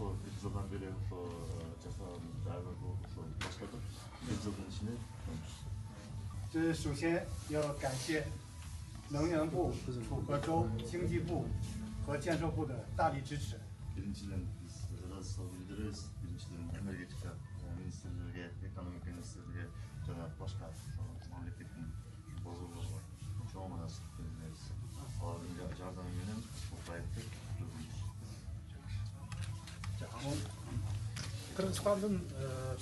ошо 1 жылдан бери ошо жасаган баштадык. 1 жылдын ичинде 这首先要感谢能源部、楚河州经济部和建设部的大力支持。 биринчиден биз ыраазычылык билдиребиз. Биринчиден энергетика министрлиги, экономика министрлиги жана башка мамлекеттин бозулугуна чоң ыраазычылык билдиребиз. Алардын жардамы менен бул проектти Кыргызстандын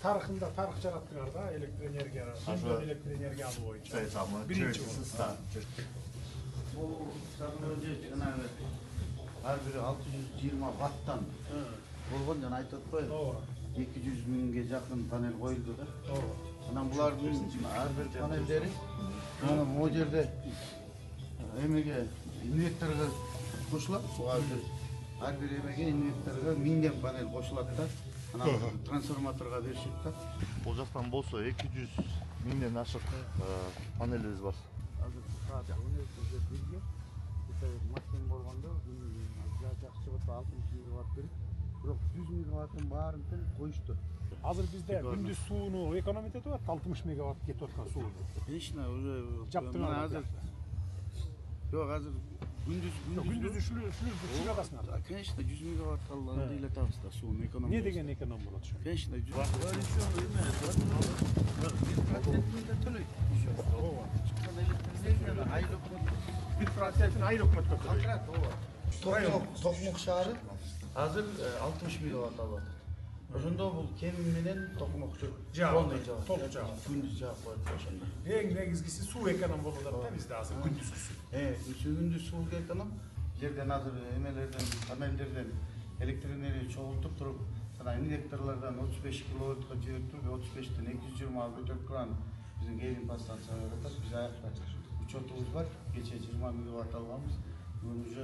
тарыхында тарых жараттыңар да электр энергияны, электр энергия алуу боюнча. Биринчи бул жанагы ар бири 620 ваттан болгон жана айтып атпайбы? 200 миңге жакын панель коюлду да. Анан булардын ар бир панелдери мына могу жерде эмеге инверторго кошулат. Ар бир эмеге инверторго 1000 панель кошулат да. Анан трансформаторго беришет да. Бул жактан болсо 200 миңден ашык панелибиз бар. Азыр саат 12:00 машин болгондо жакшы болсо 60 мегаватт берип, бирок 100 мегаваттын баарын коюшту. Азыр бизде күндүз сууну экономия этип атат, 60 мегаватт кетип аткан суу. Конечно, уже Жаптыңар азыр. Жок, азыр күндүз түшүрүп атасыңар. Конечно, 100 мегаватт ыйлатабыз да сууну экономия. Не деген эконом болот ушу? Конечно, Бир процентин айыл өкмөткө Токмок шаары азыр 60 мегаватт алып атат. Ошондо бул кеми менен токмок толук жагат. күндүз жаап коет ошондо. Эң негизгиси суу эконом болуп атат да бизде азыр күндүзгүсү. Күндүз суу эконом жерден азыр эмелерден, панелдерден электр энергия чогултуп туруп, жана инверторлордон 35 киловаттка жиберип туруп, 35тен 220 көтөрүп турган биздин Гейвин подстанцияга жатат. Биз аякта учетубуз бар. Кече 20 мегаватт алганбыз. Бүгүн уже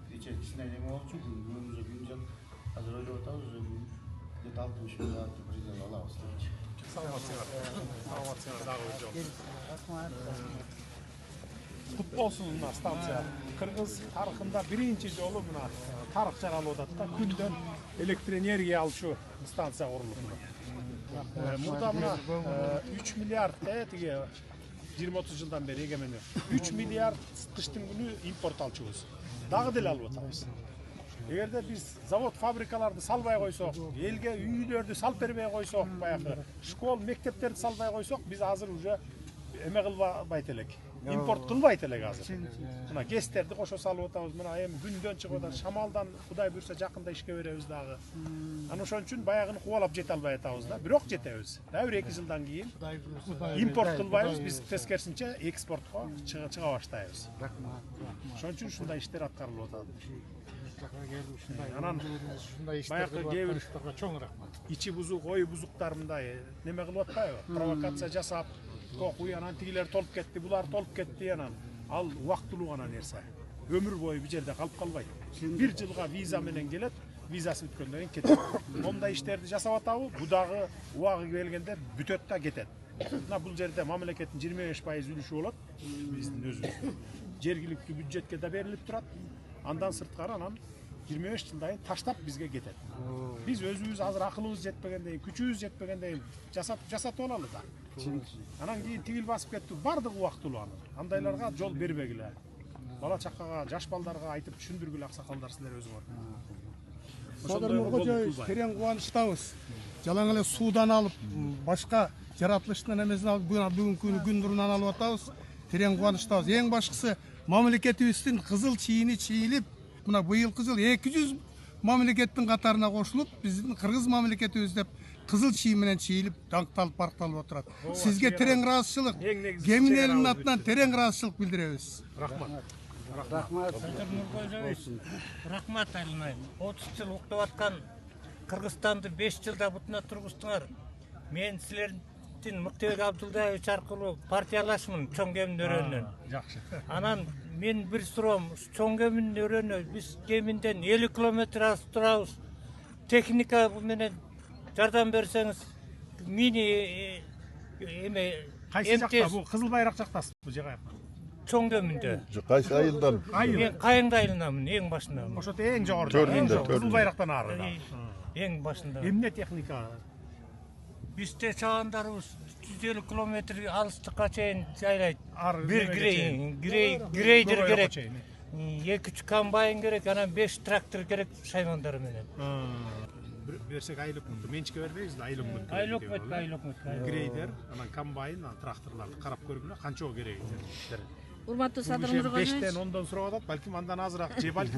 кечечисине эме болчу, бүгүн уже күн жак. Азыр ойлоп атабыз, уже где-то 60 мегаватт предел алабыз депчи. Саламатсыңар дагы жок. Кут болсун мына станция. Кыргыз тарыхында биринчи жолу мына тарых жаралып атат да, күндөн электр энергия алчу станция курулуп. Мурда мына 3 миллиард тиги 20-30 жылдан бери эгемендик. 3 миллиард кыштын күнү импорт алчубуз. Дагы деле алып атабыз. Эгерде биз завод, фабрикаларды салбай койсок, элге үйлөрдү салып бербей койсок, баягы школ, мектептерди салбай койсок, биз азыр уже эме кылбайт элек. Импорт кылбайт элек азыр. Мына гэстерди кошо салып атабыз. Мына эми күндөн чыгып атат, шамалдан Кудай буйрса жакында ишке беребиз дагы. Аны ошон үчүн баягыны кубалап жете албай атабыз да. Бирок жетебиз. Дагы 1-2 жылдан кийин импорт кылбайбыз, биз тескерисинче экспортко чыга баштайбыз. Ошон үчүн ушундай иштер аткарылып атат. Анан баягы кээ бир чоң рахмат. Ичи бузук, ой бузуктар мындай неме кылып атпайбы? Провокация жасап, кокуй анан тигилер толуп кетти, булар толуп кетти анан. Ал убактылуу гана нерсе. Өмүр бою бул жерде калып калбайт. 1 жылга виза менен келет, визасы бүткөндөн кийин кетет. Мондай иштерди жасап атабы, бу дагы убагы келгенде бүтөт да кетет. Мына бул жерде мамлекеттин 25% үлүшү болот, биздин өзүбүздүн. Жергиликтүү бюджетке да берилип турат. Андан сырткары анан 25 жылдан кийин таштап бизге кетет. Биз өзүбүз азыр акылыбыз жетпегенден, күчүбүз жетпегенден жасатып алалы да. Анан кийин тигил басып кетти, бардыгы убактылуу анын. Андайларга жол бербегиле. Бала чакага, жаш балдарга айтып түшүндүргүлө аксакалдар силер өзүңөр. Содыр Нуркожоевич, терең кубанычтабыз. Жалаң эле суудан алып, башка жаратылыштын эмесин алып, бүгүнкү күн нурунан алып атабыз. Терең кубанычтабыз. Эң башкысы мамлекетибиздин кызыл чийини чийилип, мына быйылкы жыл 200 мамлекеттин катарына кошулуп, биздин кыргыз мамлекетибиз деп кызыл чий менен чийилип, даңкталып баркталып отурат. Сизге терең ыраазычылык, Кемин элинин атынан терең ыраазычылык билдиребиз. Рахмат. Содыр Нуркожоевич, рахмат айылмайм. 30 жыл уктап аткан Кыргызстанды 5 жылда бутуна тургуздуңар. Мен силердин Мыктыбек Абдулдаевич аркылуу партиялашмын чоң кемин өрөөнүнөн. Жакшы. Анан мен бир суроом, чоң кемин өрөөнү биз Кеминден 50 километр алыс турабыз. Техника менен жардам берсеңиз, мини эме Кайсы жакта? Бул Кызыл Байрак жактасыз бу жака. чоңдөмүндө. Кайсы айылдан? Мен Кайыңды айылынамын, ең башындамын. Ошото эң жогоруда. Төрүндө, Кызыл байрактан арыда. Ең башында. Эмне техника? Бизде чагандарыбыз 150 километр алыстыкка чейин жайлайт. Бир грейдер керек. 2-3 комбайн керек, анан 5 трактор керек шаймандар менен. Берсек айлык мынты. Менчикке бербейбиз да айлык мынты. Айлык мыт. Грейдер, анан комбайн, анан тракторларды карап көргүлө канча керек. Урматтуу Садыр Бул иши Нургожоевич. 5тен 10дон сурап атат, балким андан азыраак же балким